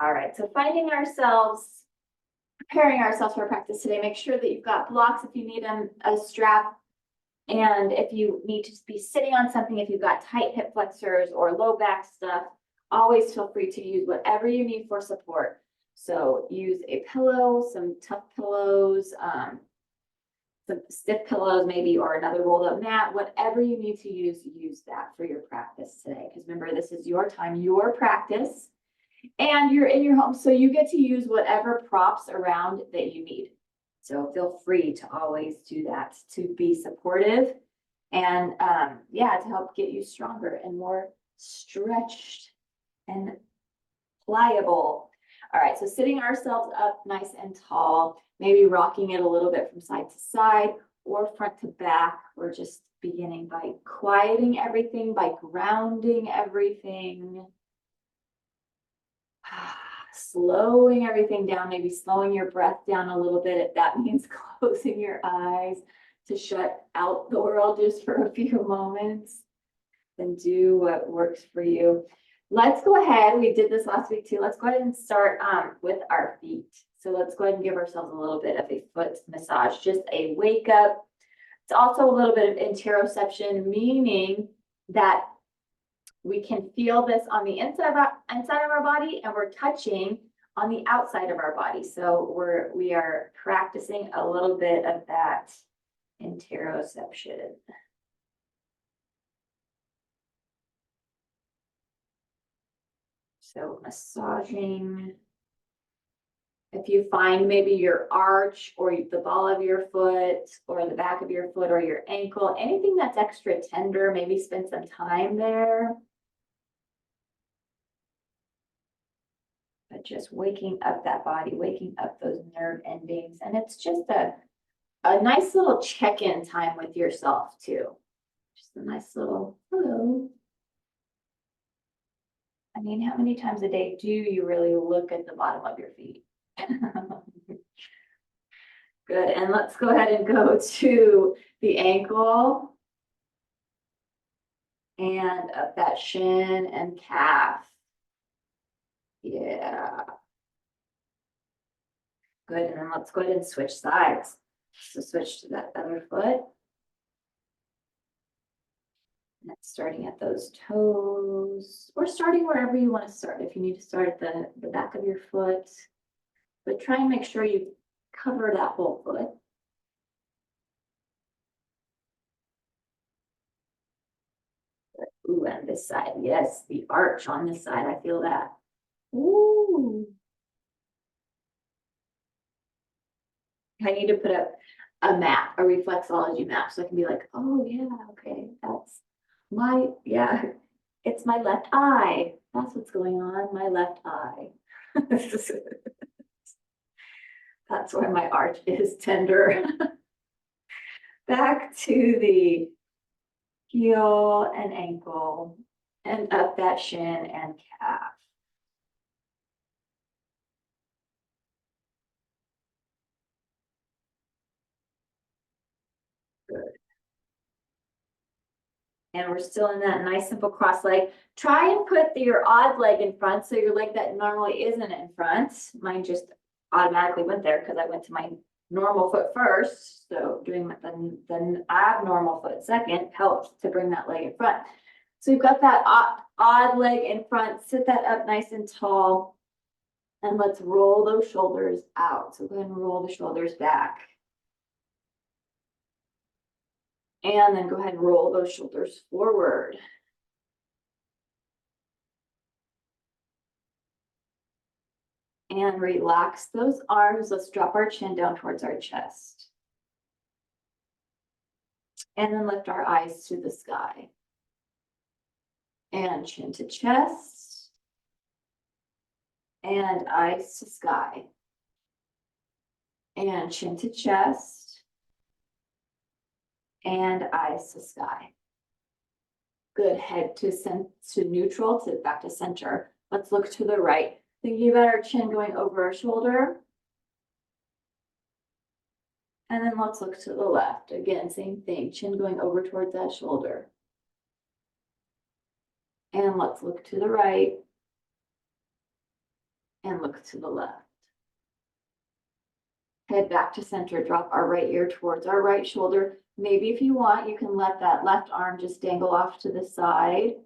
All right, so finding ourselves, preparing ourselves for practice today, make sure that you've got blocks if you need a strap. And if you need to be sitting on something, if you've got tight hip flexors or low back stuff, always feel free to use whatever you need for support. So use a pillow, some tough pillows, some stiff pillows maybe, or another rolled up mat, whatever you need to use that for your practice today. Because remember, this is your time, your practice, and you're in your home. So you get to use whatever props around that you need. So feel free to always do that to be supportive and yeah, to help get you stronger and more stretched and pliable. All right, so sitting ourselves up nice and tall, maybe rocking it a little bit from side to side or front to back. We're just beginning by quieting everything, by grounding everything. Slowing everything down, maybe slowing your breath down a little bit if that means closing your eyes to shut out the world just for a few moments. Then do what works for you. Let's go ahead. We did this last week too. Let's go ahead and start with our feet. So let's go ahead and give ourselves a little bit of a foot massage, just a wake up. It's also a little bit of interoception, meaning that we can feel this on the inside of our body, and we're touching on the outside of our body. So we are practicing a little bit of that interoception. So massaging. If you find maybe your arch or the ball of your foot or the back of your foot or your ankle, anything that's extra tender, maybe spend some time there. But just waking up that body, waking up those nerve endings. And it's just a nice little check-in time with yourself too. Just a nice little hello. I mean, how many times a day do you really look at the bottom of your feet? Good, and let's go ahead and go to the ankle and up that shin and calf. Yeah. Good, and then let's go ahead and switch sides. So switch to that other foot. And that's starting at those toes, or starting wherever you want to start. If you need to start at the back of your foot, but try and make sure you cover that whole foot. Ooh, and this side, yes, the arch on this side, I feel that. Ooh. I need to put up a map, a reflexology map, so I can be like, oh yeah, okay, that's my, yeah, it's my left eye. That's what's going on, my left eye. That's where my arch is tender. Back to the heel and ankle and up that shin and calf. Good. And we're still in that nice simple cross leg. Try and put your odd leg in front, so your leg that normally isn't in front. Mine just automatically went there because I went to my normal foot first. So doing the abnormal foot second helps to bring that leg in front. So you've got that odd leg in front. Sit that up nice and tall. And let's roll those shoulders out. So go ahead and roll the shoulders back. And then go ahead and roll those shoulders forward. And relax those arms. Let's drop our chin down towards our chest. And then lift our eyes to the sky. And chin to chest. And eyes to sky. And chin to chest. And eyes to sky. Good, head to neutral, to back to center. Let's look to the right. Thinking about our chin going over our shoulder. And then let's look to the left. Again, same thing, chin going over towards that shoulder. And let's look to the right. and look to the left. Head back to center, drop our right ear towards our right shoulder. Maybe if you want, you can let that left arm just dangle off to the side.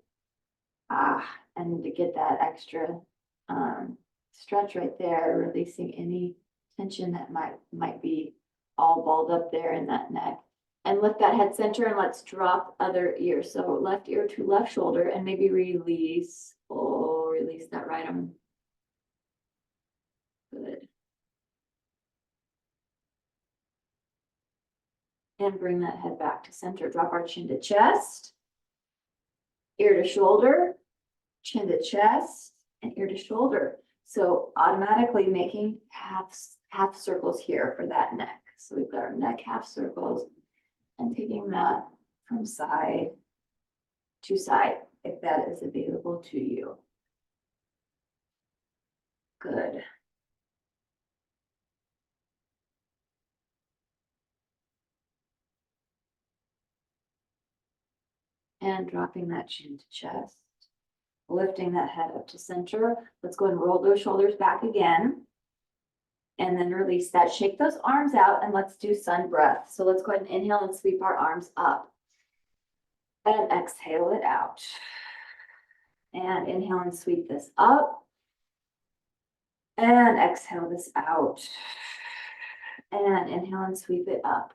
And to get that extra stretch right there, releasing any tension that might be all balled up there in that neck. And lift that head center and let's drop other ear. So left ear to left shoulder and maybe release. Oh, release that right arm. Good. And bring that head back to center. Drop our chin to chest, ear to shoulder, chin to chest, and ear to shoulder. So automatically making half circles here for that neck. So we've got our neck half circles and taking that from side to side, if that is available to you. Good. And dropping that chin to chest, lifting that head up to center. Let's go and roll those shoulders back again. And then release that. Shake those arms out and let's do sun breath. So let's go ahead and inhale and sweep our arms up. And exhale it out. And inhale and sweep this up. And exhale this out. And inhale and sweep it up.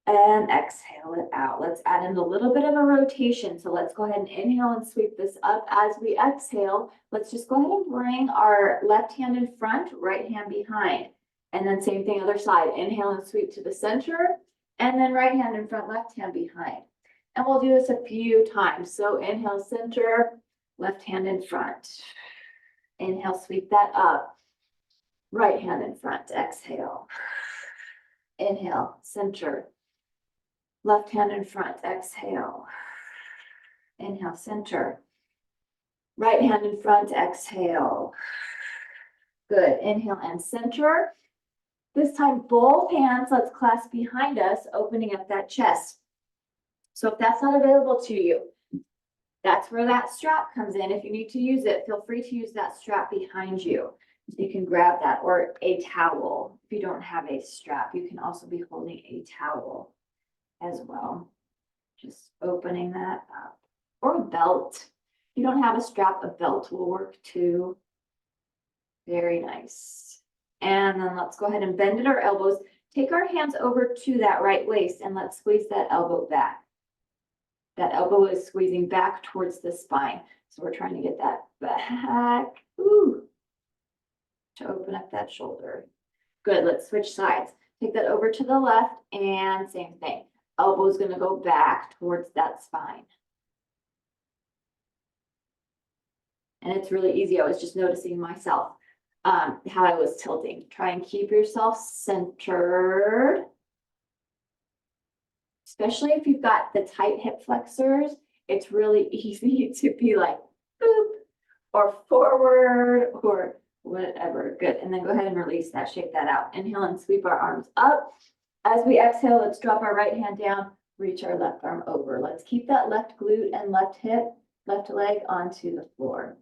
And exhale it out. Let's add in a little bit of a rotation. So let's go ahead and inhale and sweep this up. As we exhale, let's just go ahead and bring our left hand in front, right hand behind. And then same thing, other side. Inhale and sweep to the center. And then right hand in front, left hand behind. And we'll do this a few times. So inhale, center, left hand in front. Inhale, sweep that up. Right hand in front, exhale. Inhale, center. Left hand in front, exhale. Inhale, center. Right hand in front, exhale. Good, inhale and center. This time, both hands, let's clasp behind us, opening up that chest. So if that's not available to you, that's where that strap comes in. If you need to use it, feel free to use that strap behind you. So you can grab that, or a towel. If you don't have a strap, you can also be holding a towel as well. Just opening that up. Or a belt. If you don't have a strap, a belt will work too. Very nice. And then let's go ahead and bend at our elbows. Take our hands over to that right waist and let's squeeze that elbow back. That elbow is squeezing back towards the spine. So we're trying to get that back. Ooh. To open up that shoulder. Good, let's switch sides. Take that over to the left and same thing. Elbow is going to go back towards that spine. And it's really easy. I was just noticing myself how I was tilting. Try and keep yourself centered. Especially if you've got the tight hip flexors, it's really easy to be like boop or forward or whatever. Good. And then go ahead and release that. Shake that out. Inhale and sweep our arms up. As we exhale, let's drop our right hand down, reach our left arm over. Let's keep that left glute and left hip, left leg onto the floor.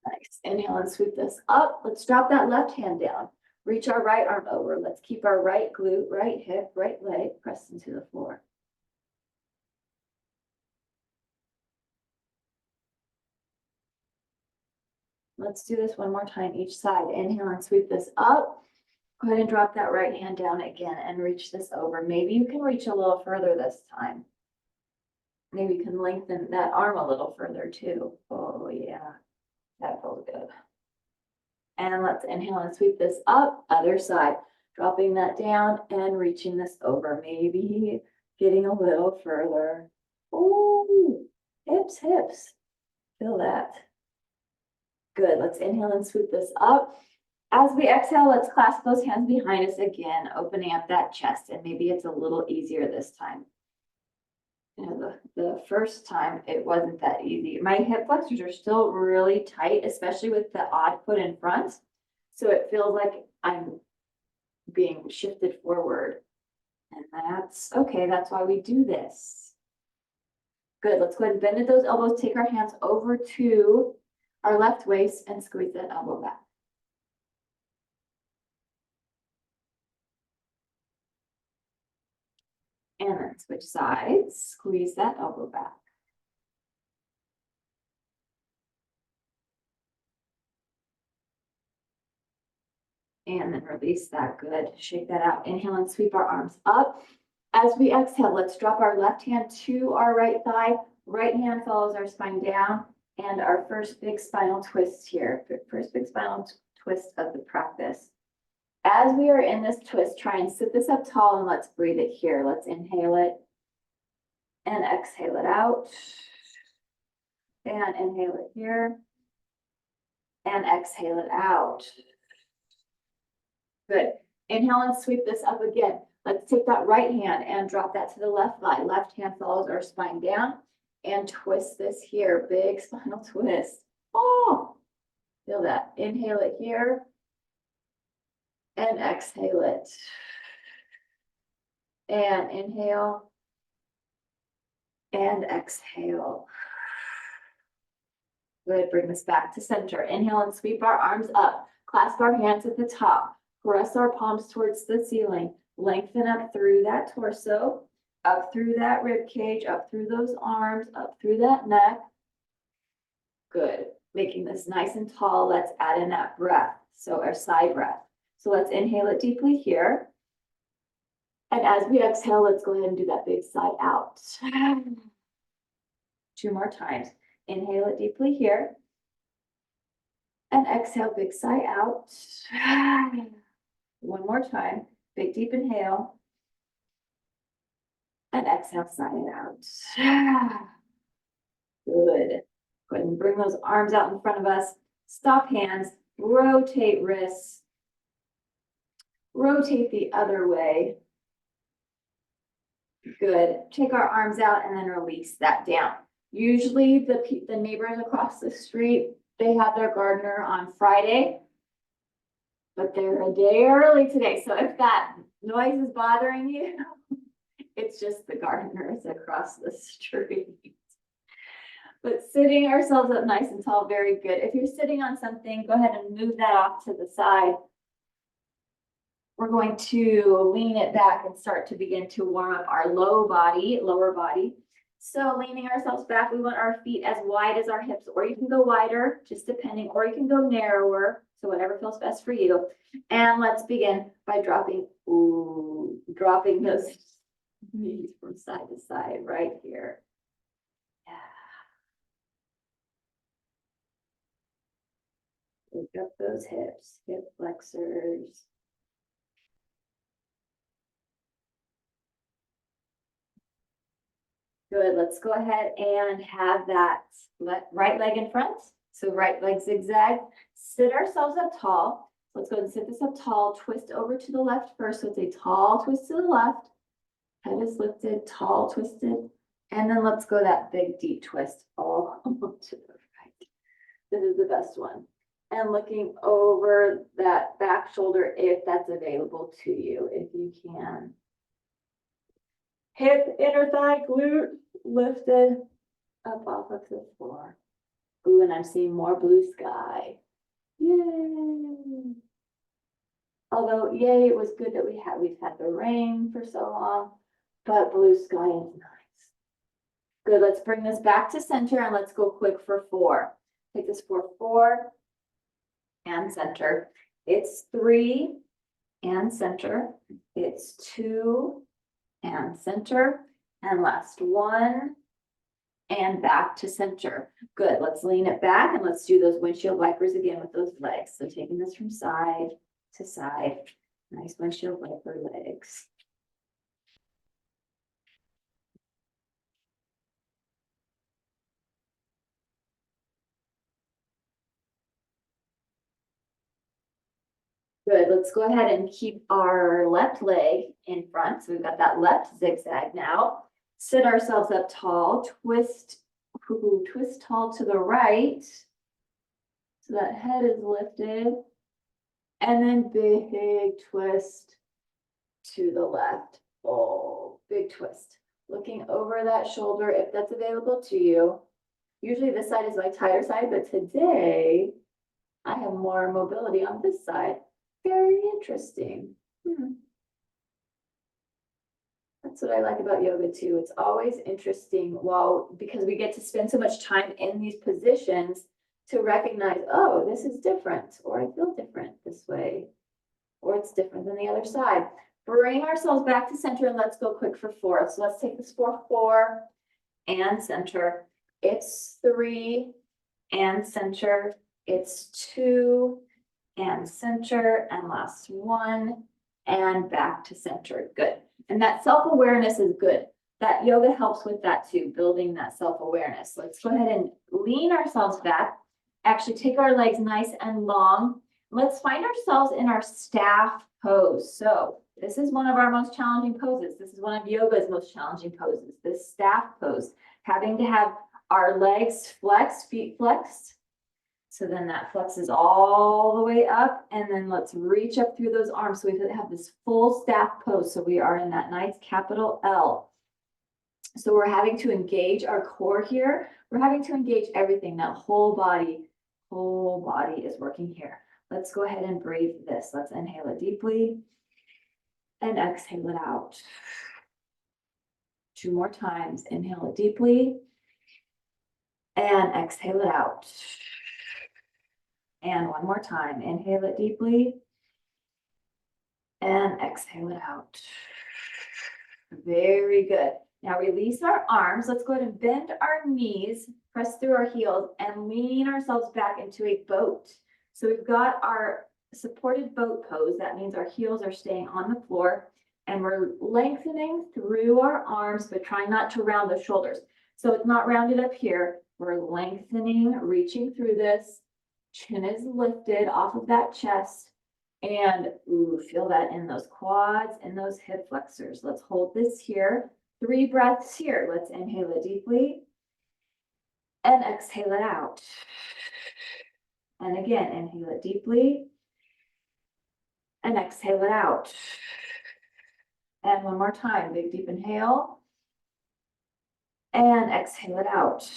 Nice. Inhale and sweep this up. Let's drop that left hand down. Reach our right arm over. Let's keep our right glute, right hip, right leg pressed into the floor. Let's do this one more time each side. Inhale and sweep this up. Go ahead and drop that right hand down again and reach this over. Maybe you can reach a little further this time. Maybe you can lengthen that arm a little further too. Oh yeah, that feels good. And let's inhale and sweep this up, other side. Dropping that down and reaching this over. Maybe getting a little further. Oh, hips, hips. Feel that. Good, let's inhale and sweep this up. As we exhale, let's clasp those hands behind us again, opening up that chest, and maybe it's a little easier this time. You know, the first time it wasn't that easy. My hip flexors are still really tight, especially with the odd foot in front. So it feels like I'm being shifted forward. And that's okay. That's why we do this. Good. Let's go ahead and bend at those elbows. Take our hands over to our left waist and squeeze that elbow back. And then switch sides. Squeeze that elbow back. And then release that. Good. Shake that out. Inhale and sweep our arms up. As we exhale, let's drop our left hand to our right thigh. Right hand follows our spine down. And our first big spinal twist here. First big spinal twist of the practice. As we are in this twist, try and sit this up tall and let's breathe it here. Let's inhale it and exhale it out. And inhale it here and exhale it out. Good. Inhale and sweep this up again. Let's take that right hand and drop that to the left thigh. Left hand follows our spine down and twist this here. Big spinal twist. Oh, feel that. Inhale it here and exhale it. And inhale and exhale. Good. Bring this back to center. Inhale and sweep our arms up. Clasp our hands at the top. Press our palms towards the ceiling. Lengthen up through that torso, up through that rib cage, up through those arms, up through that neck. Good. Making this nice and tall. Let's add in that breath. So our side breath. So let's inhale it deeply here. And as we exhale, let's go ahead and do that big sigh out. 2 more times. Inhale it deeply here. And exhale, big sigh out. 1 more time. Big deep inhale. And exhale, sigh it out. Good. Go ahead and bring those arms out in front of us. Stop hands. Rotate wrists. Rotate the other way. Good. Take our arms out and then release that down. Usually the neighbors across the street, they have their gardener on Friday, but they're a day early today. So if that noise is bothering you, it's just the gardeners across the street. But sitting ourselves up nice and tall, very good. If you're sitting on something, go ahead and move that off to the side. We're going to lean it back and start to begin to warm up our lower body. So leaning ourselves back, we want our feet as wide as our hips, or you can go wider, just depending, or you can go narrower. So whatever feels best for you. And let's begin by dropping those knees from side to side right here. Yeah. Lift up those hips, hip flexors. Good, let's go ahead and have that right leg in front. So right leg zigzag, sit ourselves up tall. Let's go ahead and sit this up tall, twist over to the left first. So it's a tall twist to the left, head is lifted, tall twisted. And then let's go that big deep twist all to the right. This is the best one. And looking over that back shoulder if that's available to you, if you can. Hip, inner thigh, glute lifted up off of the floor. Ooh, and I'm seeing more blue sky. Yay. Although, yay, it was good that we've had the rain for so long, but blue sky is nice. Good, let's bring this back to center and let's go quick for 4. Take this for 4 and center. It's 3 and center. It's 2 and center, and last 1 and back to center. Good, let's lean it back and let's do those windshield wipers again with those legs. So taking this from side to side, nice windshield wiper legs. Good, let's go ahead and keep our left leg in front. So we've got that left zigzag now. Sit ourselves up tall, twist tall to the right. So that head is lifted. And then big twist to the left. Oh, big twist. Looking over that shoulder if that's available to you. Usually this side is my tighter side, but today I have more mobility on this side. Very interesting. That's what I like about yoga too. It's always interesting, because we get to spend so much time in these positions to recognize, oh, this is different, or I feel different this way, or it's different than the other side. Bring ourselves back to center and let's go quick for 4. So let's take this for 4 and center. It's 3 and center. It's 2 and center, and last 1 and back to center. Good. And that self-awareness is good. That yoga helps with that too, building that self-awareness. Let's go ahead and lean ourselves back. Actually take our legs nice and long. Let's find ourselves in our staff pose. So this is one of our most challenging poses. This is one of yoga's most challenging poses, this staff pose. Having to have our legs flexed, feet flexed. So then that flexes all the way up, and then let's reach up through those arms. So we have this full staff pose. So we are in that nice capital L. So we're having to engage our core here. We're having to engage everything. That whole body is working here. Let's go ahead and breathe this. Let's inhale it deeply and exhale it out. 2 more times. Inhale it deeply and exhale it out. And 1 more time. Inhale it deeply and exhale it out. Very good. Now release our arms. Let's go ahead and bend our knees, press through our heels, and lean ourselves back into a boat. So we've got our supported boat pose. That means our heels are staying on the floor, and we're lengthening through our arms, but trying not to round the shoulders. So it's not rounded up here. We're lengthening, reaching through this. Chin is lifted off of that chest, and feel that in those quads and those hip flexors. Let's hold this here. 3 breaths here. Let's inhale it deeply and exhale it out. And again, inhale it deeply and exhale it out. And 1 more time, big deep inhale and exhale it out.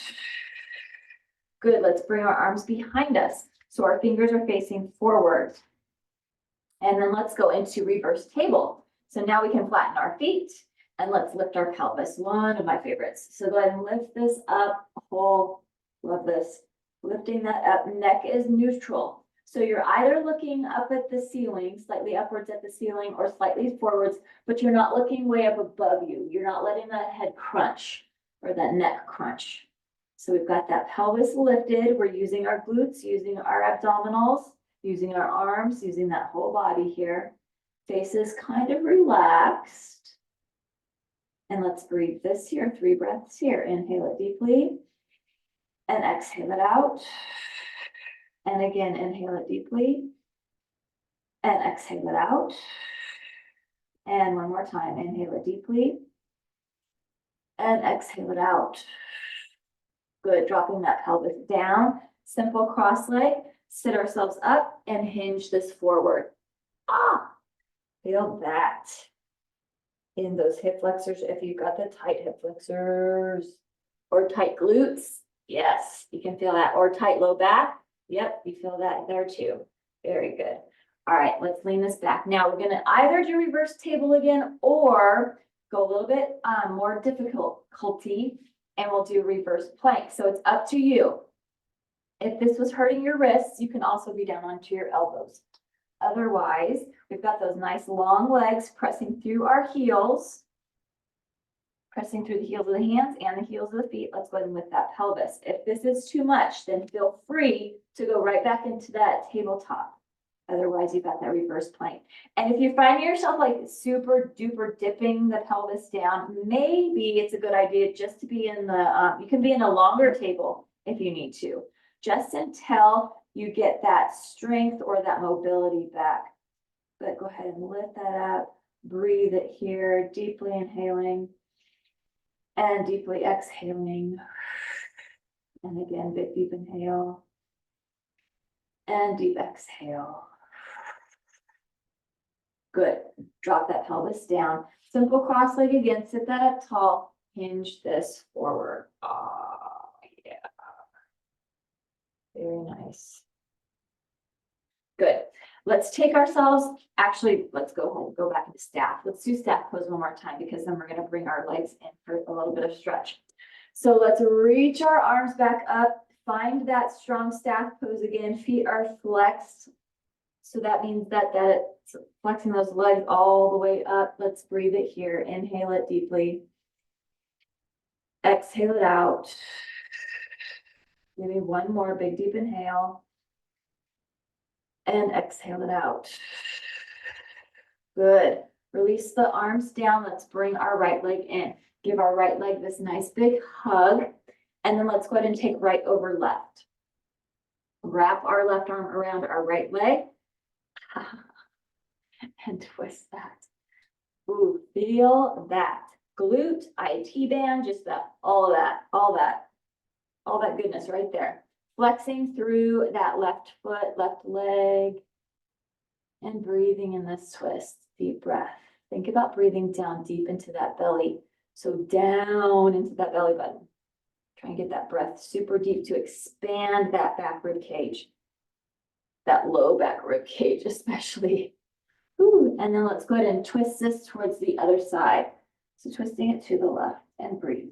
Good, let's bring our arms behind us so our fingers are facing forward. And then let's go into reverse table. So now we can flatten our feet and let's lift our pelvis, one of my favorites. So go ahead and lift this up, love this. Lifting that up, neck is neutral. So you're either looking up at the ceiling, slightly upwards at the ceiling, or slightly forwards, but you're not looking way up above you. You're not letting that head crunch or that neck crunch. So we've got that pelvis lifted. We're using our glutes, using our abdominals, using our arms, using that whole body here. Face is kind of relaxed. And let's breathe this here, 3 breaths here. Inhale it deeply and exhale it out. And again, inhale it deeply and exhale it out. And 1 more time, inhale it deeply and exhale it out. Good, dropping that pelvis down, simple cross leg, sit ourselves up and hinge this forward. Feel that in those hip flexors. If you've got the tight hip flexors or tight glutes, yes, you can feel that, or tight low back. Yep, you feel that there too. Very good. All right, let's lean this back. Now we're gonna either do reverse table again or go a little bit more difficulty, and we'll do reverse plank. So it's up to you. If this was hurting your wrists, you can also be down onto your elbows. Otherwise, we've got those nice long legs pressing through our heels, pressing through the heels of the hands and the heels of the feet. Let's go ahead and lift that pelvis. If this is too much, then feel free to go right back into that tabletop. Otherwise, you've got that reverse plank. And if you find yourself like super duper dipping the pelvis down, maybe it's a good idea just to be in the, you can be in a longer table if you need to, just until you get that strength or that mobility back. But go ahead and lift that up, breathe it here, deeply inhaling and deeply exhaling. And again, big deep inhale and deep exhale. Good. Drop that pelvis down. Simple cross leg again, sit that up tall, hinge this forward. Oh, yeah. Very nice. Good. Let's take ourselves, actually, let's go home, go back into staff. Let's do staff pose one more time because then we're going to bring our legs in for a little bit of stretch. So let's reach our arms back up, find that strong staff pose again. Feet are flexed. So that means that it's flexing those legs all the way up. Let's breathe it here. Inhale it deeply. Exhale it out. Maybe one more big deep inhale. And exhale it out. Good. Release the arms down. Let's bring our right leg in. Give our right leg this nice big hug. And then let's go ahead and take right over left. Wrap our left arm around our right leg. And twist that. Ooh, feel that. Glute, IT band, just that, all that goodness right there. Flexing through that left foot, left leg, and breathing in this twist. Deep breath. Think about breathing down deep into that belly. So down into that belly button. Try and get that breath super deep to expand that back rib cage. That low back rib cage especially. Ooh, and then let's go ahead and twist this towards the other side. So twisting it to the left and breathe.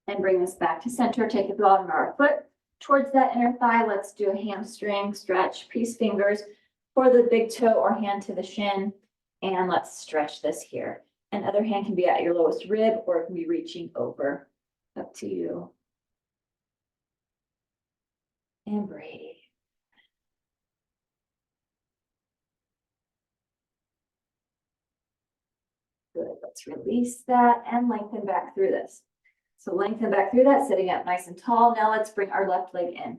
And bring this back to center. Take the bottom of our foot towards that inner thigh. Let's do a hamstring stretch. Peace fingers for the big toe or hand to the shin. And let's stretch this here. And other hand can be at your lowest rib or it can be reaching over. Up to you. And breathe. Good. Let's release that and lengthen back through this. So lengthen back through that, sitting up nice and tall. Now let's bring our left leg in.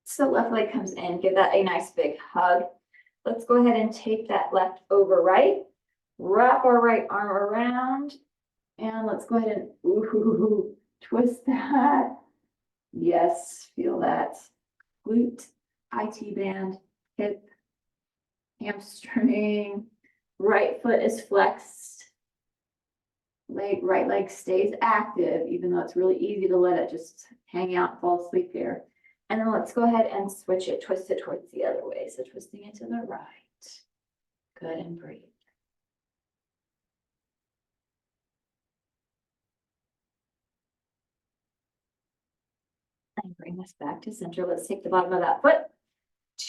So left leg comes in, give that a nice big hug. Let's go ahead and take that left over right. Wrap our right arm around. And let's go ahead and ooh, twist that. Yes, feel that. Glute, IT band, hip, hamstring. Right foot is flexed. Right leg stays active, even though it's really easy to let it just hang out and fall asleep here. And then let's go ahead and switch it, twist it towards the other way. So twisting it to the right. Good, and breathe. And bring this back to center. Let's take the bottom of that foot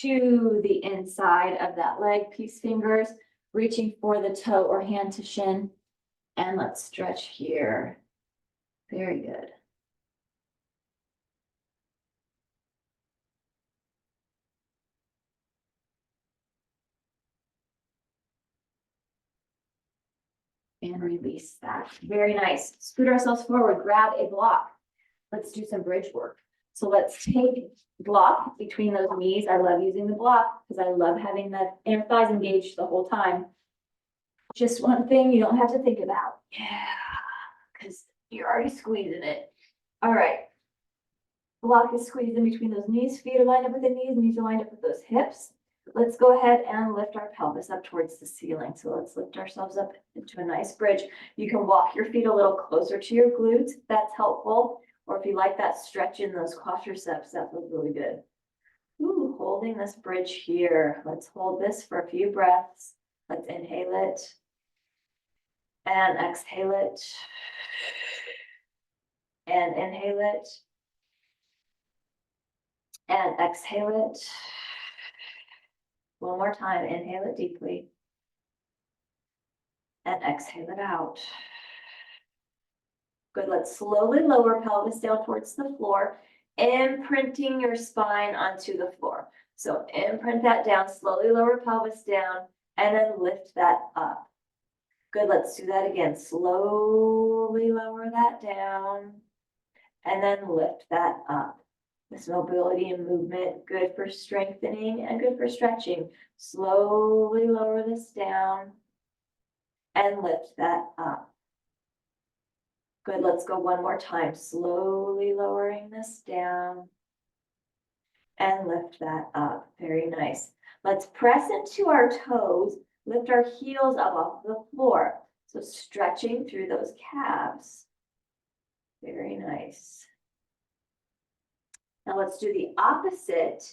to the inside of that leg. Peace fingers, reaching for the toe or hand to shin. And let's stretch here. Very good. And release that. Very nice. Scoot ourselves forward, grab a block. Let's do some bridge work. So let's take block between those knees. I love using the block because I love having the inner thighs engaged the whole time. Just one thing you don't have to think about. Yeah, because you're already squeezing it. All right. Block is squeezed in between those knees. Feet are lined up with the knees are lined up with those hips. Let's go ahead and lift our pelvis up towards the ceiling. So let's lift ourselves up into a nice bridge. You can walk your feet a little closer to your glutes. That's helpful. Or if you like that stretch in those quadriceps, that feels really good. Ooh, holding this bridge here. Let's hold this for a few breaths. Let's inhale it. And exhale it. And inhale it. And exhale it. One more time, inhale it deeply. And exhale it out. Good, let's slowly lower pelvis down towards the floor, imprinting your spine onto the floor. So imprint that down, slowly lower pelvis down, and then lift that up. Good, let's do that again. Slowly lower that down, and then lift that up. This mobility and movement, good for strengthening and good for stretching. Slowly lower this down and lift that up. Good, let's go one more time. Slowly lowering this down and lift that up. Very nice. Let's press into our toes, lift our heels up off the floor. So stretching through those calves. Very nice. Now let's do the opposite.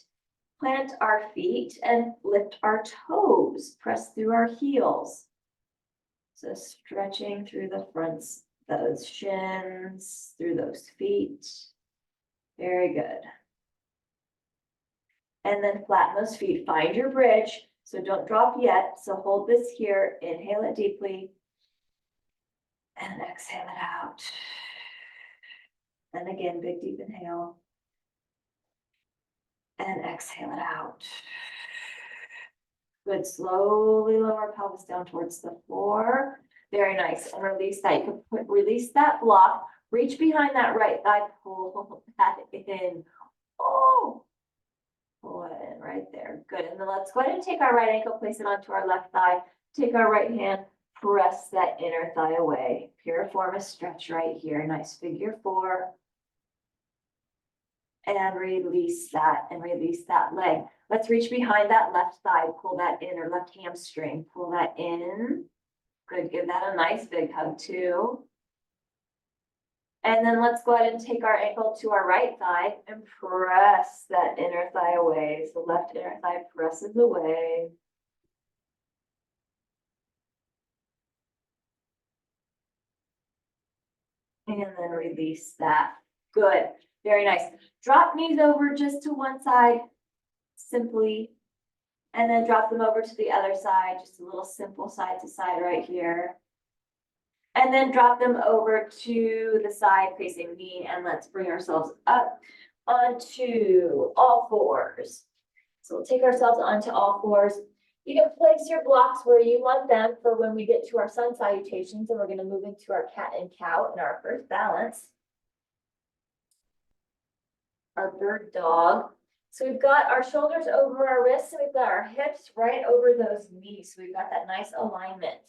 Plant our feet and lift our toes. Press through our heels. So stretching through the fronts, those shins, through those feet. Very good. And then flatten those feet. Find your bridge. So don't drop yet. So hold this here. Inhale it deeply. And exhale it out. And again, big deep inhale. And exhale it out. Good. Slowly lower pelvis down towards the floor. Very nice. And release that. You can release that block. Reach behind that right thigh. Pull that in. Oh. Pull it in right there. Good. And then let's go ahead and take our right ankle, place it onto our left thigh. Take our right hand, press that inner thigh away. Piriformis stretch right here. Nice figure four. And release that leg. Let's reach behind that left thigh. Pull that in, or left hamstring. Pull that in. Good. Give that a nice big hug too. And then let's go ahead and take our ankle to our right thigh and press that inner thigh away. So left inner thigh presses away. And then release that. Good. Very nice. Drop knees over just to one side, simply. And then drop them over to the other side, just a little simple side to side right here. And then drop them over to the side facing me, and let's bring ourselves up onto all fours. So we'll take ourselves onto all fours. You can place your blocks where you want them for when we get to our sun salutations, and we're going to move into our cat and cow in our first balance. Our bird dog. So we've got our shoulders over our wrists, and we've got our hips right over those knees. So we've got that nice alignment.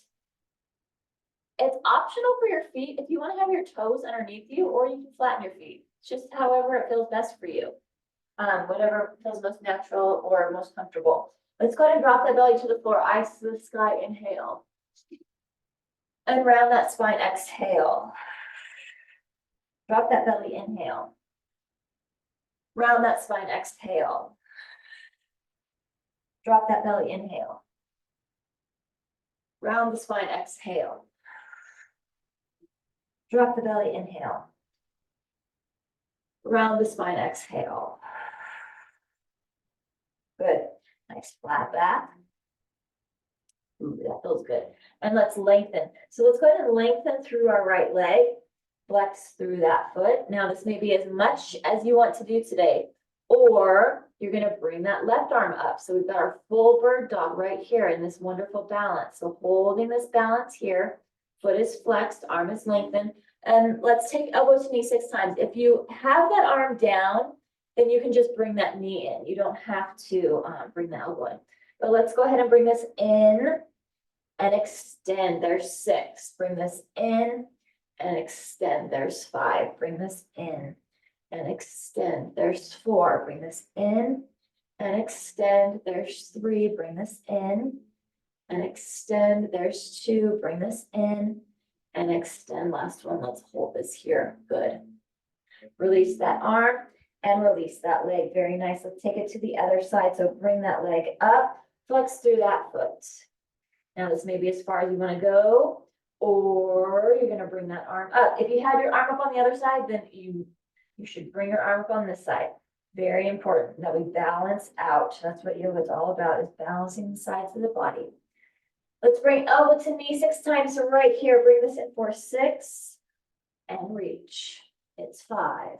It's optional for your feet if you want to have your toes underneath you, or you can flatten your feet. It's just however it feels best for you. Whatever feels most natural or most comfortable. Let's go ahead and drop that belly to the floor. Eyes to the sky, inhale. And round that spine, exhale. Drop that belly, inhale. Round that spine, exhale. Drop that belly, inhale. Round the spine, exhale. Drop the belly, inhale. Round the spine, exhale. Good. Nice flat back. Ooh, that feels good. And let's lengthen. So let's go ahead and lengthen through our right leg. Flex through that foot. Now this may be as much as you want to do today, or you're going to bring that left arm up. So we've got our full bird dog right here in this wonderful balance. So holding this balance here, foot is flexed, arm is lengthened. And let's take elbow to knee 6 times. If you have that arm down, then you can just bring that knee in. You don't have to bring the elbow in. But let's go ahead and bring this in and extend. There's 6. Bring this in and extend. There's 5. Bring this in and extend. There's 4. Bring this in and extend. There's 3. Bring this in and extend. There's 2. Bring this in and extend. Last one. Let's hold this here. Good. Release that arm and release that leg. Very nice. Let's take it to the other side. So bring that leg up, flex through that foot. Now this may be as far as you want to go, or you're going to bring that arm up. If you have your arm up on the other side, then you should bring your arm up on this side. Very important that we balance out. That's what yoga is all about, is balancing the sides of the body. Let's bring elbow to knee 6 times. So right here, bring this in for 6 and reach. It's 5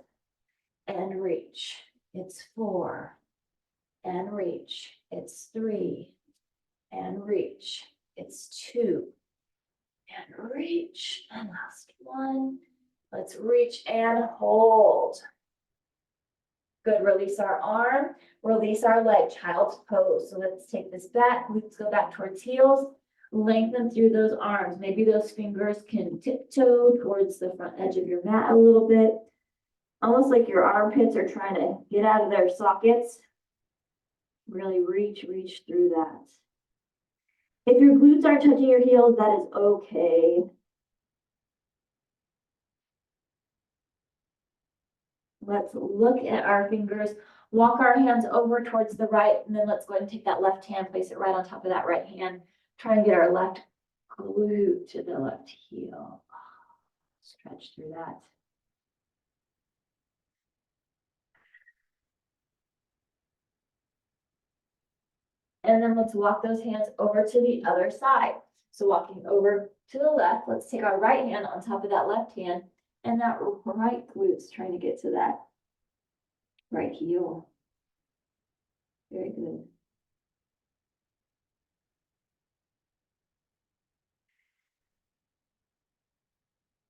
and reach. It's 4 and reach. It's 3 and reach. It's 2 and reach. And last one. Let's reach and hold. Good. Release our arm. Release our leg. Child's pose. So let's take this back. Let's go back towards heels. Lengthen through those arms. Maybe those fingers can tiptoe towards the front edge of your mat a little bit. Almost like your armpits are trying to get out of their sockets. Really reach through that. If your glutes aren't touching your heels, that is okay. Let's look at our fingers, walk our hands over towards the right, and then let's go ahead and take that left hand, place it right on top of that right hand. Try and get our left glute to the left heel. Stretch through that. And then let's walk those hands over to the other side. So walking over to the left, let's take our right hand on top of that left hand, and that right glute's trying to get to that right heel. Very good.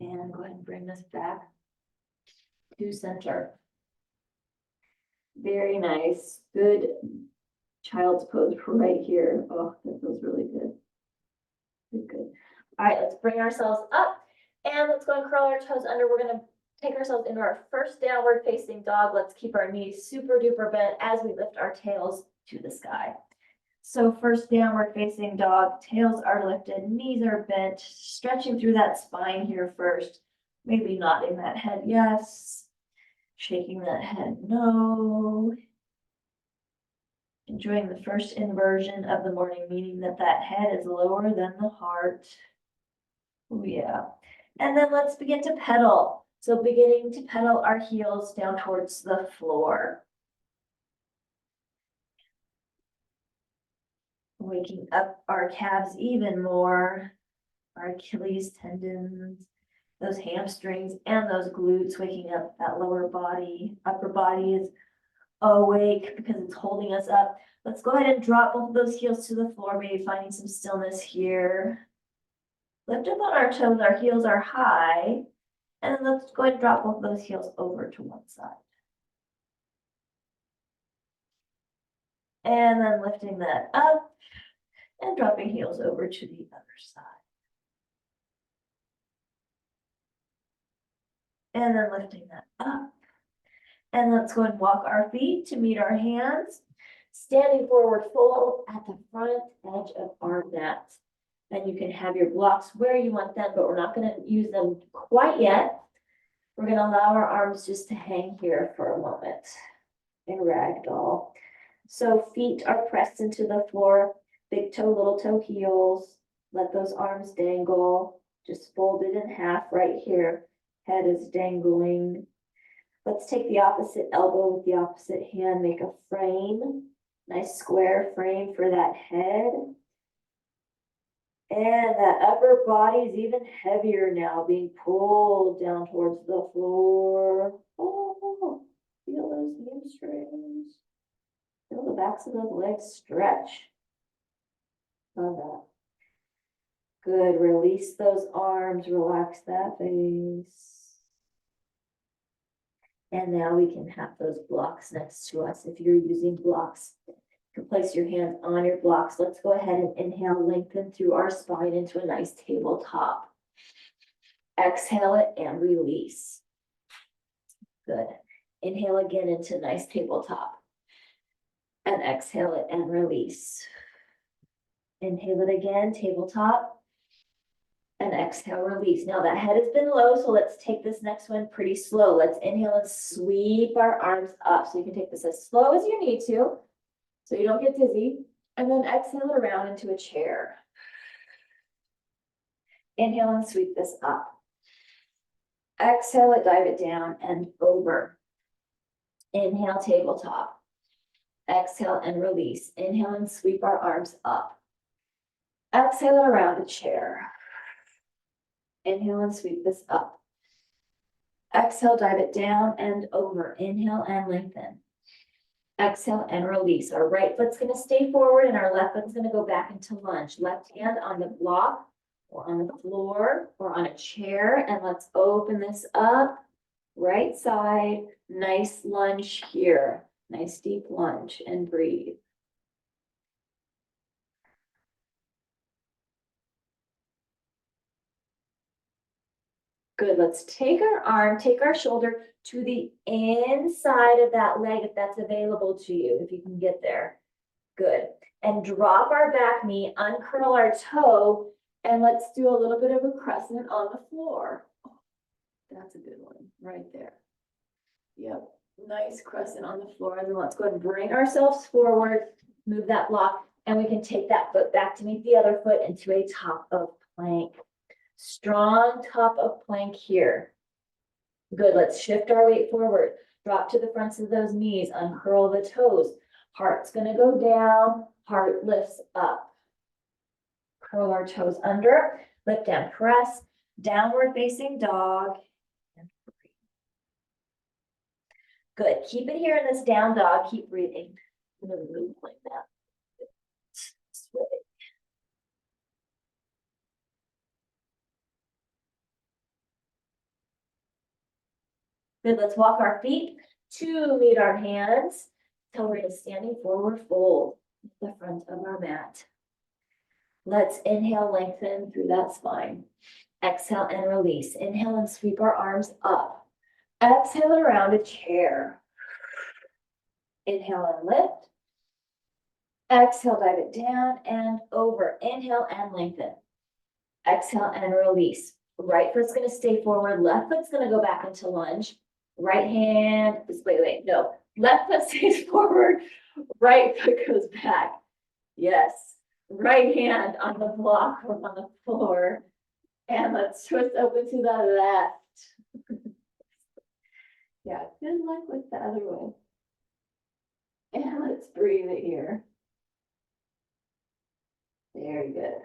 And go ahead and bring this back to center. Very nice. Good child's pose right here. Oh, that feels really good. Good. All right, let's bring ourselves up and let's go and curl our toes under. We're going to take ourselves into our first downward facing dog. Let's keep our knees super duper bent as we lift our tails to the sky. So first downward facing dog, tails are lifted, knees are bent, stretching through that spine here first. Maybe nodding that head yes, shaking that head no. Enjoying the first inversion of the morning, meaning that that head is lower than the heart. Oh yeah. And then let's begin to pedal. So beginning to pedal our heels down towards the floor. Waking up our calves even more, our Achilles tendons, those hamstrings and those glutes, waking up that lower body. Upper body is awake because it's holding us up. Let's go ahead and drop both of those heels to the floor, maybe finding some stillness here. Lift up on our toes, our heels are high. And then let's go ahead and drop both of those heels over to one side. And then lifting that up and dropping heels over to the other side. And then lifting that up. And let's go and walk our feet to meet our hands. Standing forward fold at the front edge of our mat. And you can have your blocks where you want them, but we're not going to use them quite yet. We're going to allow our arms just to hang here for a moment in ragdoll. So feet are pressed into the floor, big toe, little toe heels. Let those arms dangle, just folded in half right here. Head is dangling. Let's take the opposite elbow with the opposite hand, make a frame, nice square frame for that head. And that upper body is even heavier now, being pulled down towards the floor. Oh, feel those hamstrings. Feel the backs of those legs stretch. Love that. Good, release those arms, relax that face. And now we can have those blocks next to us. If you're using blocks, you can place your hands on your blocks. Let's go ahead and inhale, lengthen through our spine into a nice tabletop. Exhale it and release. Good. Inhale again into nice tabletop. And exhale it and release. Inhale it again, tabletop. And exhale, release. Now that head has been low, so let's take this next one pretty slow. Let's inhale and sweep our arms up. So you can take this as slow as you need to, so you don't get dizzy. And then exhale it around into a chair. Inhale and sweep this up. Exhale it, dive it down and over. Inhale, tabletop. Exhale and release. Inhale and sweep our arms up. Exhale it around a chair. Inhale and sweep this up. Exhale, dive it down and over. Inhale and lengthen. Exhale and release. Our right foot's going to stay forward and our left foot's going to go back into lunge. Left hand on the block or on the floor or on a chair. And let's open this up. Right side. Nice lunge here. Nice deep lunge and breathe. Good, let's take our arm, take our shoulder to the inside of that leg if that's available to you, if you can get there. Good. And drop our back knee, uncurl our toe, and let's do a little bit of a crescent on the floor. That's a good one right there. Yep, nice crescent on the floor. And then let's go ahead and bring ourselves forward, move that block, and we can take that foot back to meet the other foot into a top of plank. Strong top of plank here. Good, let's shift our weight forward. Drop to the fronts of those knees, uncurl the toes. Heart's gonna go down, heart lifts up. Curl our toes under, lift and press, downward facing dog. And breathe. Good, keep it here in this down dog, keep breathing. I'm gonna move like that. Sway. Good, let's walk our feet to meet our hands till we're in a standing forward fold at the front of our mat. Let's inhale, lengthen through that spine. Exhale and release. Inhale and sweep our arms up. Exhale around a chair. Inhale and lift. Exhale, dive it down and over. Inhale and lengthen. Exhale and release. Right foot's gonna stay forward. Left foot's gonna go back into lunge. Right hand, no. Left foot stays forward. Right foot goes back. Yes. Right hand on the block or on the floor. And let's twist open to the left. Yeah, good luck with the other way. And let's breathe it here. Very good.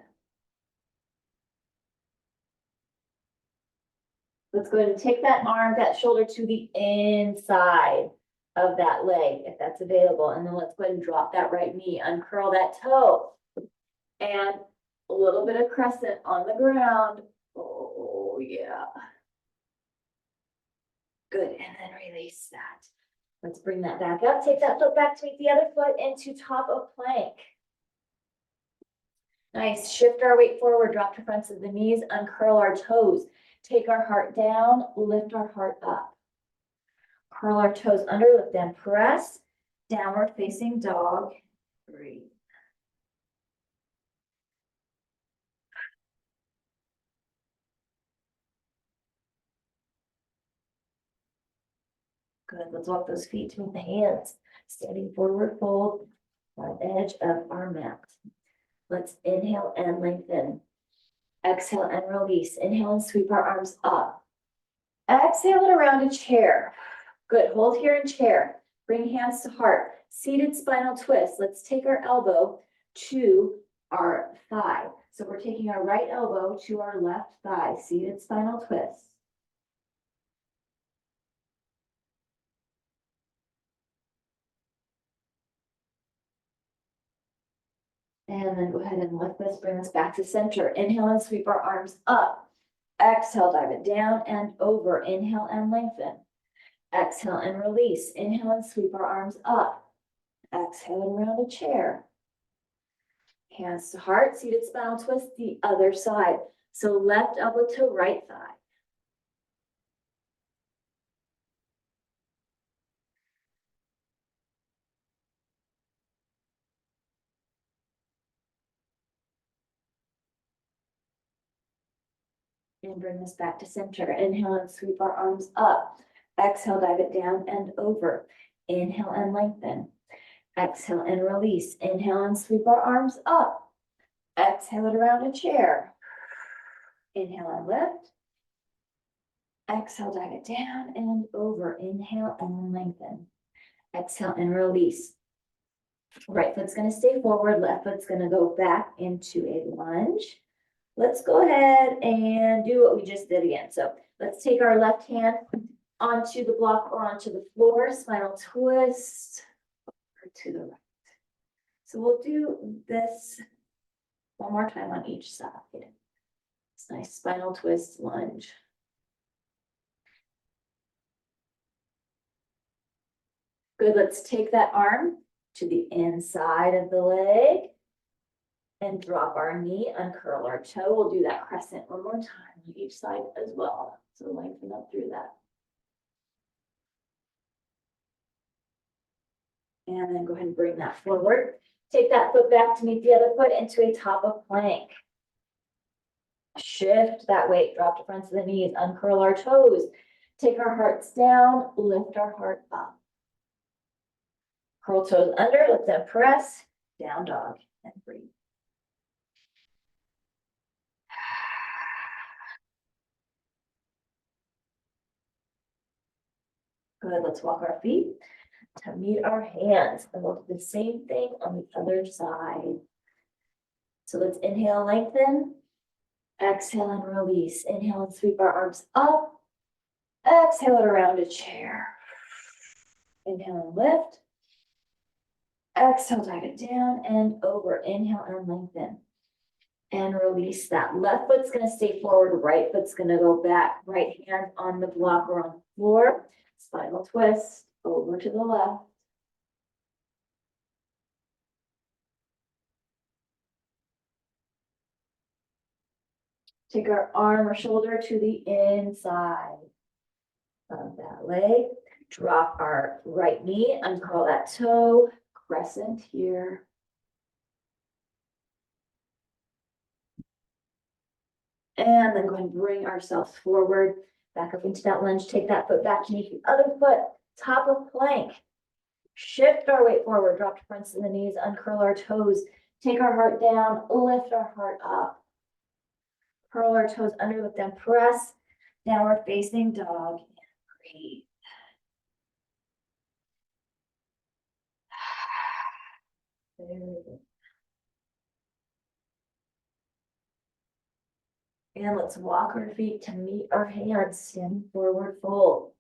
Let's go ahead and take that arm, that shoulder to the inside of that leg, if that's available. And then let's go ahead and drop that right knee, uncurl that toe. And a little bit of crescent on the ground. Oh, yeah. Good, and then release that. Let's bring that back up. Take that foot back to meet the other foot into top of plank. Nice, shift our weight forward, drop to fronts of the knees, uncurl our toes. Take our heart down, lift our heart up. Curl our toes under, lift and press. Downward facing dog. Breathe. Good, let's walk those feet to meet the hands. Standing forward fold on the edge of our mat. Let's inhale and lengthen. Exhale and release. Inhale and sweep our arms up. Exhale it around a chair. Good, hold here in chair. Bring hands to heart. Seated spinal twist. Let's take our elbow to our thigh. So we're taking our right elbow to our left thigh. Seated spinal twist. And then go ahead and lift this, bring us back to center. Inhale and sweep our arms up. Exhale, dive it down and over. Inhale and lengthen. Exhale and release. Inhale and sweep our arms up. Exhale and round a chair. Hands to heart, seated spinal twist, the other side. So left elbow to right thigh. And bring this back to center. Inhale and sweep our arms up. Exhale, dive it down and over. Inhale and lengthen. Exhale and release. Inhale and sweep our arms up. Exhale it around a chair. Inhale and lift. Exhale, dive it down and over. Inhale and lengthen. Exhale and release. Right foot's going to stay forward. Left foot's going to go back into a lunge. Let's go ahead and do what we just did again. So let's take our left hand onto the block or onto the floor, spinal twist to the right. So we'll do this one more time on each side. It's nice spinal twist lunge. Good, let's take that arm to the inside of the leg. And drop our knee, uncurl our toe. We'll do that crescent one more time on each side as well. So lengthen up through that. And then go ahead and bring that forward. Take that foot back to meet the other foot into a top of plank. Shift that weight, drop to front of the knees, uncurl our toes. Take our hearts down, lift our heart up. Curl toes under, let them press, down dog, and breathe. Good, let's walk our feet to meet our hands, and we'll do the same thing on the other side. So let's inhale, lengthen, exhale and release. Inhale and sweep our arms up, exhale it around a chair. Inhale and lift, exhale, drag it down and over. Inhale and lengthen. And release that. Left foot's gonna stay forward, right foot's gonna go back. Right hand on the block or on the floor. Spinal twist, over to the left. Take our arm or shoulder to the inside of that leg. Drop our right knee, uncurl that toe, crescent here. And then go ahead and bring ourselves forward, back up into that lunge. Take that foot back to meet the other foot, top of plank. Shift our weight forward, drop to fronts of the knees, uncurl our toes. Take our heart down, lift our heart up. Curl our toes under, let them press. Downward facing dog, and breathe. Very good. And let's walk our feet to meet our hands, standing forward fold.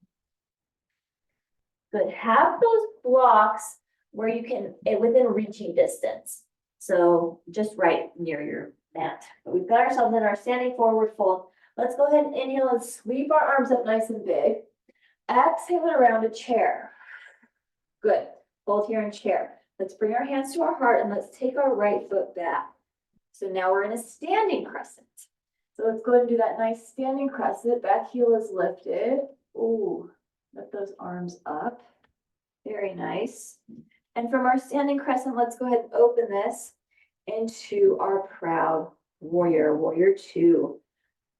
Good, have those blocks where you can, within reaching distance. So just right near your mat. But we've got ourselves in our standing forward fold. Let's go ahead and inhale and sweep our arms up nice and big. Exhale it around a chair. Good, hold here in chair. Let's bring our hands to our heart and let's take our right foot back. So now we're in a standing crescent. So let's go ahead and do that nice standing crescent. Back heel is lifted. Ooh, lift those arms up. Very nice. And from our standing crescent, let's go ahead and open this into our proud warrior, warrior two.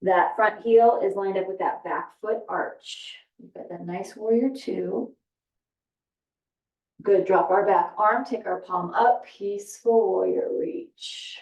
That front heel is lined up with that back foot arch. We've got that nice warrior two. Good, drop our back arm, take our palm up, peaceful warrior reach.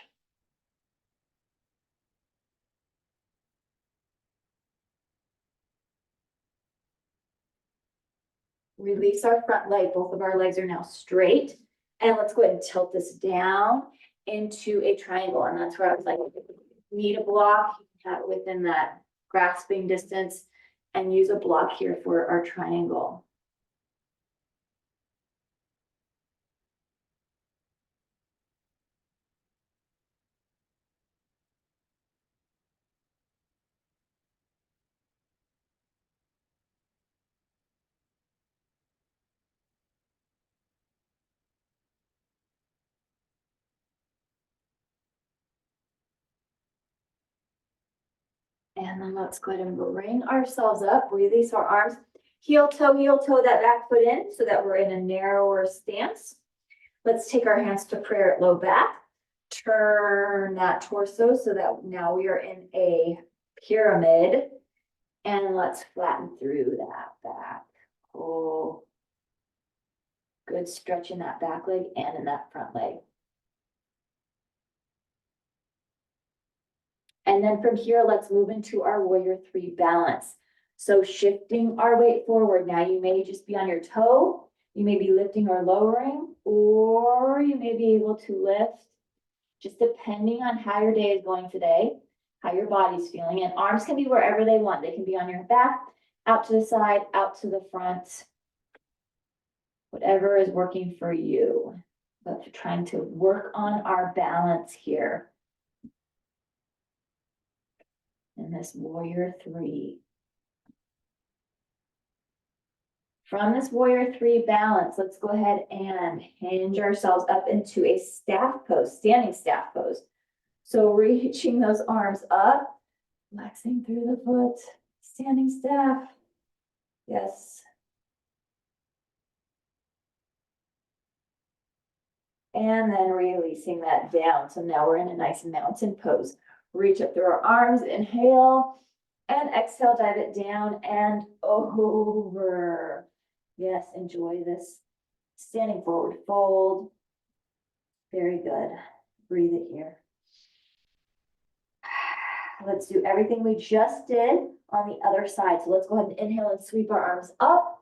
Release our front leg, both of our legs are now straight. And let's go ahead and tilt this down into a triangle. And that's where I was like, if you need a block, you can have it within that grasping distance and use a block here for our triangle. And then let's go ahead and bring ourselves up, release our arms, heel toe, that back foot in so that we're in a narrower stance. Let's take our hands to prayer at low back. Turn that torso so that now we are in a pyramid. And let's flatten through that back. Oh, good stretch in that back leg and in that front leg. And then from here, let's move into our warrior three balance. So shifting our weight forward. Now you may just be on your toe. You may be lifting or lowering, or you may be able to lift, just depending on how your day is going today, how your body's feeling. And arms can be wherever they want. They can be on your back, out to the side, out to the front, whatever is working for you. But we're trying to work on our balance here in this warrior three. From this warrior three balance, let's go ahead and hinge ourselves up into a staff pose, standing staff pose. So reaching those arms up, flexing through the foot, standing staff. Yes. And then releasing that down. So now we're in a nice mountain pose. Reach up through our arms, inhale, and exhale, dive it down and over. Yes, enjoy this. Standing forward fold. Very good. Breathe it here. Let's do everything we just did on the other side. So let's go ahead and inhale and sweep our arms up.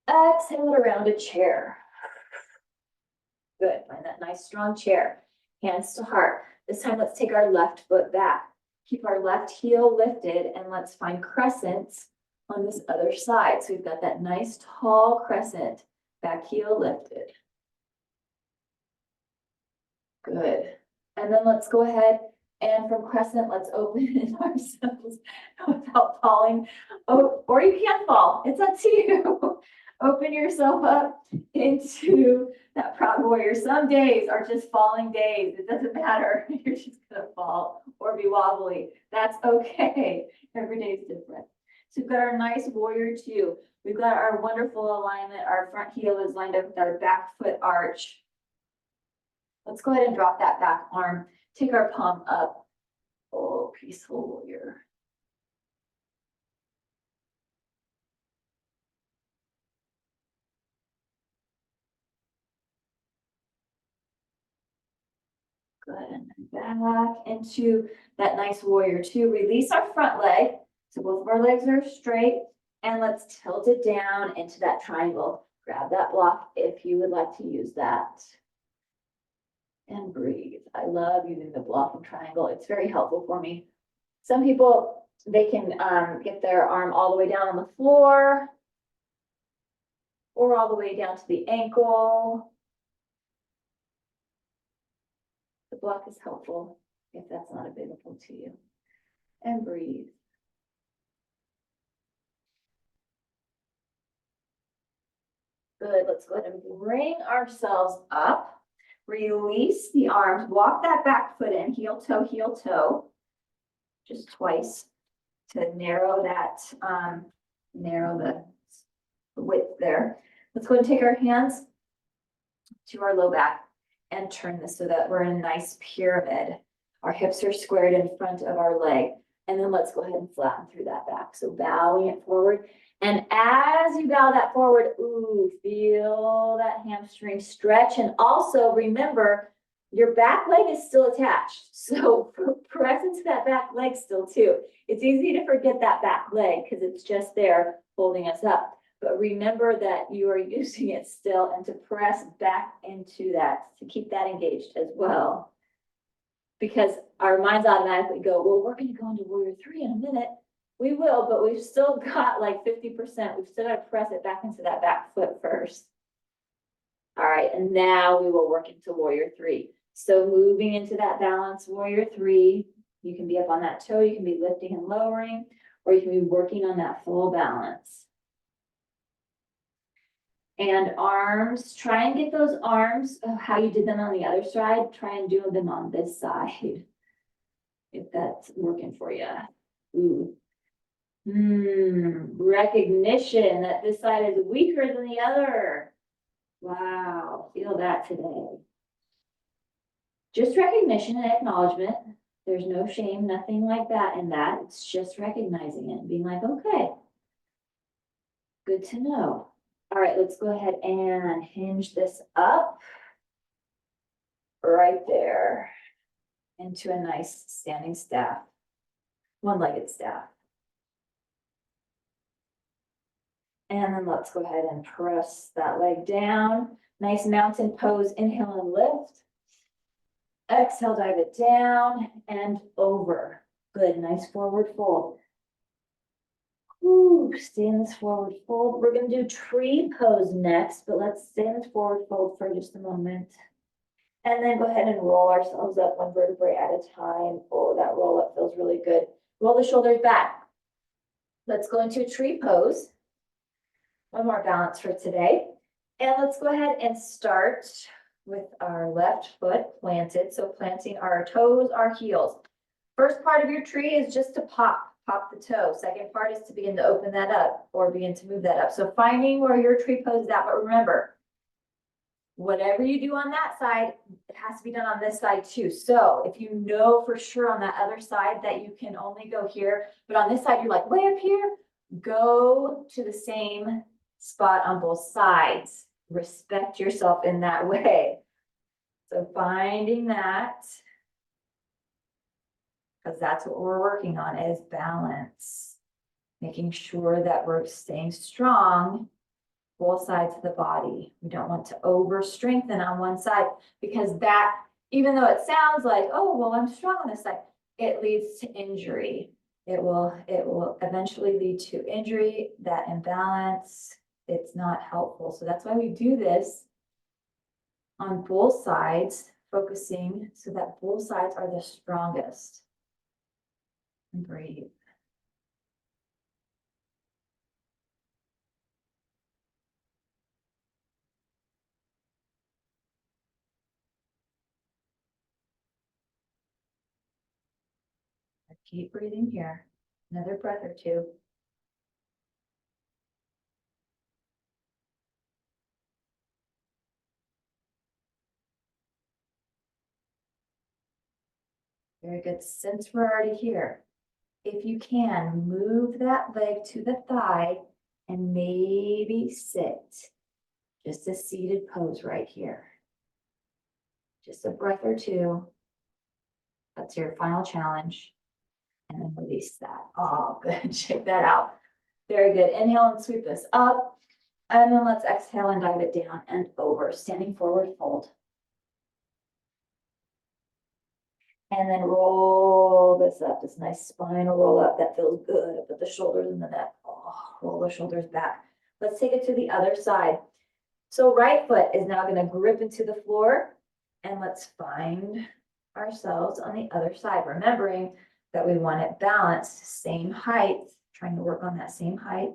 Exhale it around a chair. Good. Find that nice strong chair. Hands to heart. This time let's take our left foot back. Keep our left heel lifted and let's find crescents on this other side. So we've got that nice tall crescent. Back heel lifted. Good. And then let's go ahead and from crescent, let's open ourselves without falling. Oh, or you can fall. It's up to you. Open yourself up into that proud warrior. Some days are just falling days. It doesn't matter. You're just going to fall or be wobbly. That's okay. Every day is different. So we've got our nice warrior two. We've got our wonderful alignment. Our front heel is lined up with our back foot arch. Let's go ahead and drop that back arm. Take our palm up. Oh, peaceful warrior. Good, and then back into that nice warrior two. Release our front leg. So both of our legs are straight. And let's tilt it down into that triangle. Grab that block if you would like to use that. And breathe. I love using the block and triangle. It's very helpful for me. Some people, they can get their arm all the way down on the floor or all the way down to the ankle. The block is helpful if that's not available to you. And breathe. Good. Let's go ahead and bring ourselves up. Release the arms. Walk that back foot in. Heel toe. Just twice to narrow that, narrow the width there. Let's go ahead and take our hands to our low back and turn this so that we're in a nice pyramid. Our hips are squared in front of our leg. And then let's go ahead and flatten through that back. So bowing it forward. And as you bow that forward, ooh, feel that hamstring stretch. And also remember, your back leg is still attached. So press into that back leg still too. It's easy to forget that back leg because it's just there holding us up. But remember that you are using it still and to press back into that, to keep that engaged as well. Because our minds automatically go, well, we're going to go into warrior three in a minute. We will, but we've still got like 50%. We've still got to press it back into that back foot first. All right, and now we will work into warrior three. So moving into that balance warrior three, you can be up on that toe, you can be lifting and lowering, or you can be working on that full balance. And arms, try and get those arms, how you did them on the other side, try and do them on this side, if that's working for you. Ooh. Recognition that this side is weaker than the other. Wow, feel that today. Just recognition and acknowledgement. There's no shame, nothing like that in that. It's just recognizing it and being like, okay, good to know. All right, let's go ahead and hinge this up right there into a nice standing staff, one-legged staff. And then let's go ahead and press that leg down. Nice mountain pose, inhale and lift. Exhale, dive it down and over. Good, nice forward fold. Ooh, stay in this forward fold. We're going to do tree pose next, but let's stay in this forward fold for just a moment. And then go ahead and roll ourselves up one vertebrae at a time. Oh, that roll up feels really good. Roll the shoulders back. Let's go into a tree pose. One more balance for today. And let's go ahead and start with our left foot planted. So planting our toes, our heels. First part of your tree is just to pop the toe. Second part is to begin to open that up or begin to move that up. So finding where your tree pose is at, but remember, Whatever you do on that side, it has to be done on this side too. So if you know for sure on that other side that you can only go here, but on this side, you're like way up here, go to the same spot on both sides. Respect yourself in that way. So finding that, because that's what we're working on, is balance. Making sure that we're staying strong both sides of the body. We don't want to over strengthen on one side, because that, even though it sounds like, oh, well, I'm strong on this side, it leads to injury. It will eventually lead to injury, that imbalance. It's not helpful. So that's why we do this on both sides, focusing so that both sides are the strongest. And breathe. Keep breathing here. Another breath or two. Very good. Since we're already here, if you can, move that leg to the thigh and maybe sit. Just a seated pose right here. Just a breath or two. That's your final challenge. And then release that. Oh, good. Check that out. Very good. Inhale and sweep this up. And then let's exhale and dive it down and over. Standing forward fold. And then roll this up, this nice spinal roll up. That feels good up at the shoulders and the neck. Oh, roll the shoulders back. Let's take it to the other side. So right foot is now going to grip into the floor, and let's find ourselves on the other side. Remembering that we want it balanced, same height, trying to work on that same height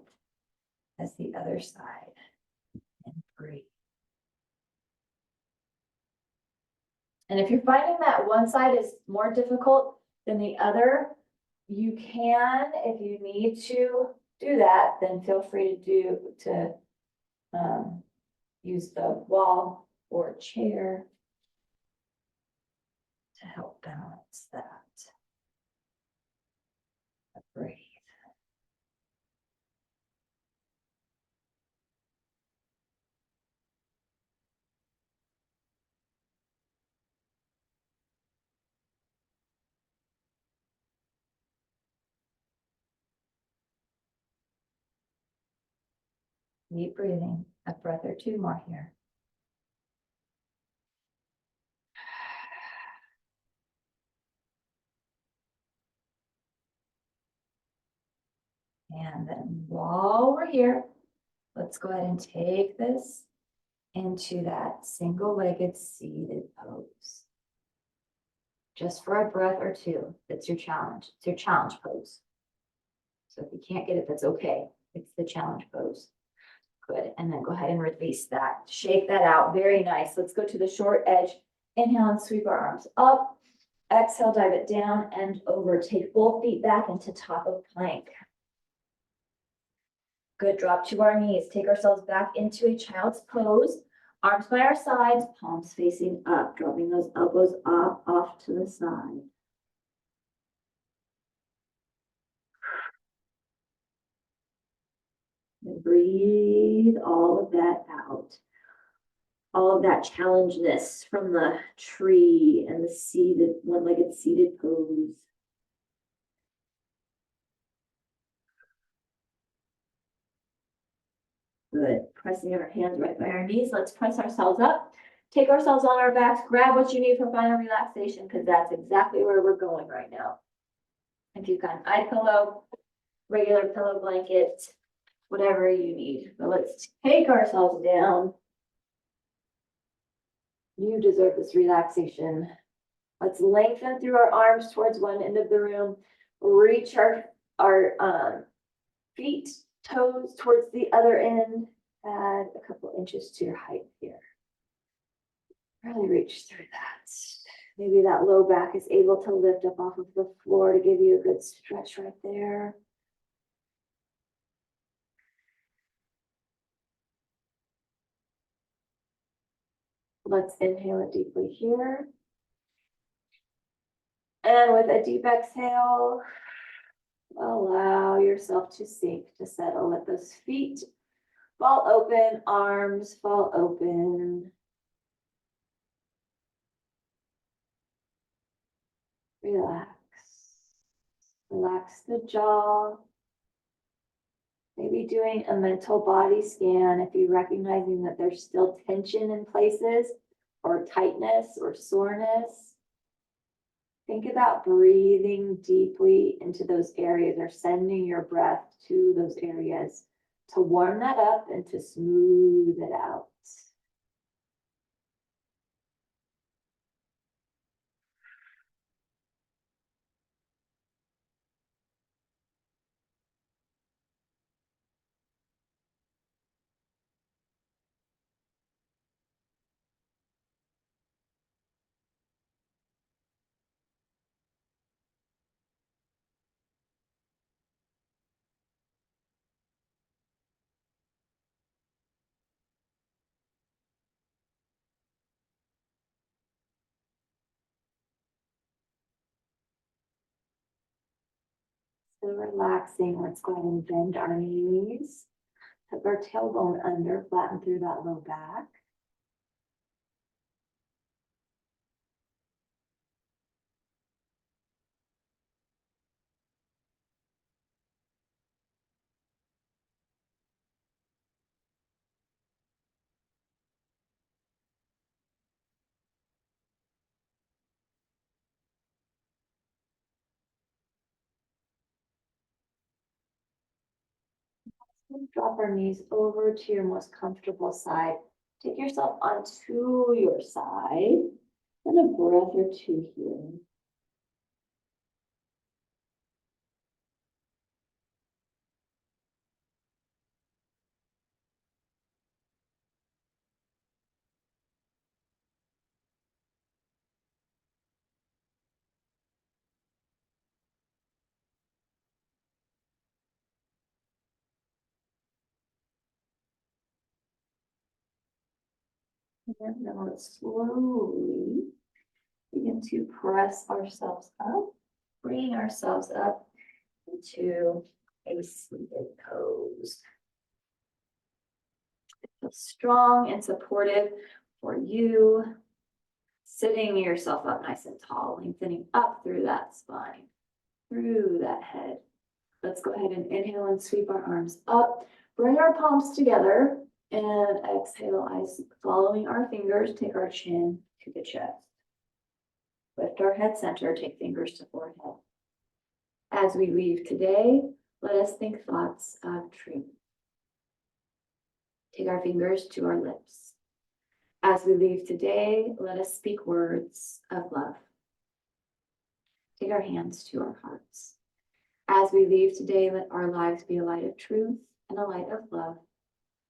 as the other side. And breathe. And if you're finding that one side is more difficult than the other, you can, if you need to do that, then feel free to use the wall or chair to help balance that. Breathe. Keep breathing. A breath or two more here. And then while we're here, let's go ahead and take this into that single-legged seated pose. Just for a breath or two. That's your challenge. It's your challenge pose. So if you can't get it, that's okay. It's the challenge pose. Good. And then go ahead and release that. Shake that out. Very nice. Let's go to the short edge. Inhale and sweep our arms up. Exhale, dive it down and over. Take both feet back into top of plank. Good. Drop to our knees. Take ourselves back into a child's pose. Arms by our sides, palms facing up. Dropping those elbows up, off to the side. And breathe all of that out. All of that challengeness from the tree and the seated, one-legged seated pose. Good. Pressing our hands right by our knees. Let's press ourselves up. Take ourselves on our backs. Grab what you need for final relaxation, because that's exactly where we're going right now. If you've got an eye pillow, regular pillow blanket, whatever you need. But let's take ourselves down. You deserve this relaxation. Let's lengthen through our arms towards one end of the room. Reach our feet, toes towards the other end. Add a couple inches to your height here. Really reach through that. Maybe that low back is able to lift up off of the floor to give you a good stretch right there. Let's inhale it deeply here. And with a deep exhale, allow yourself to sink, to settle. Let those feet fall open, arms fall open. Relax. Relax the jaw. Maybe doing a mental body scan if you're recognizing that there's still tension in places or tightness or soreness. Think about breathing deeply into those areas or sending your breath to those areas to warm that up and to smooth it out. So relaxing, let's go ahead and bend our knees. Tuck our tailbone under, flatten through that low back. Drop our knees over to your most comfortable side. Take yourself onto your side and a breath or two here. And then let's slowly begin to press ourselves up, bringing ourselves up into a seated pose. Feel strong and supportive for you. Sitting yourself up nice and tall, lengthening up through that spine, through that head. Let's go ahead and inhale and sweep our arms up. Bring our palms together and exhale, eyes following our fingers. Take our chin to the chest. Lift our head center, take fingers to forehead. As we leave today, let us think thoughts of truth. Take our fingers to our lips. As we leave today, let us speak words of love. Take our hands to our hearts. As we leave today, let our lives be a light of truth and a light of love,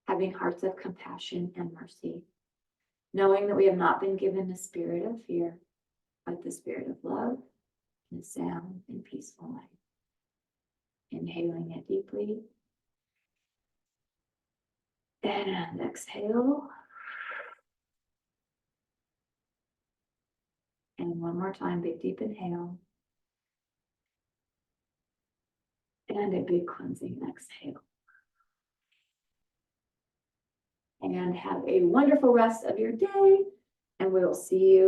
having hearts of compassion and mercy, knowing that we have not been given a spirit of fear, but the spirit of love and a sound and peaceful life. Inhaling it deeply. And exhale. And one more time, big deep inhale. And a big cleansing exhale. And have a wonderful rest of your day. And we'll see you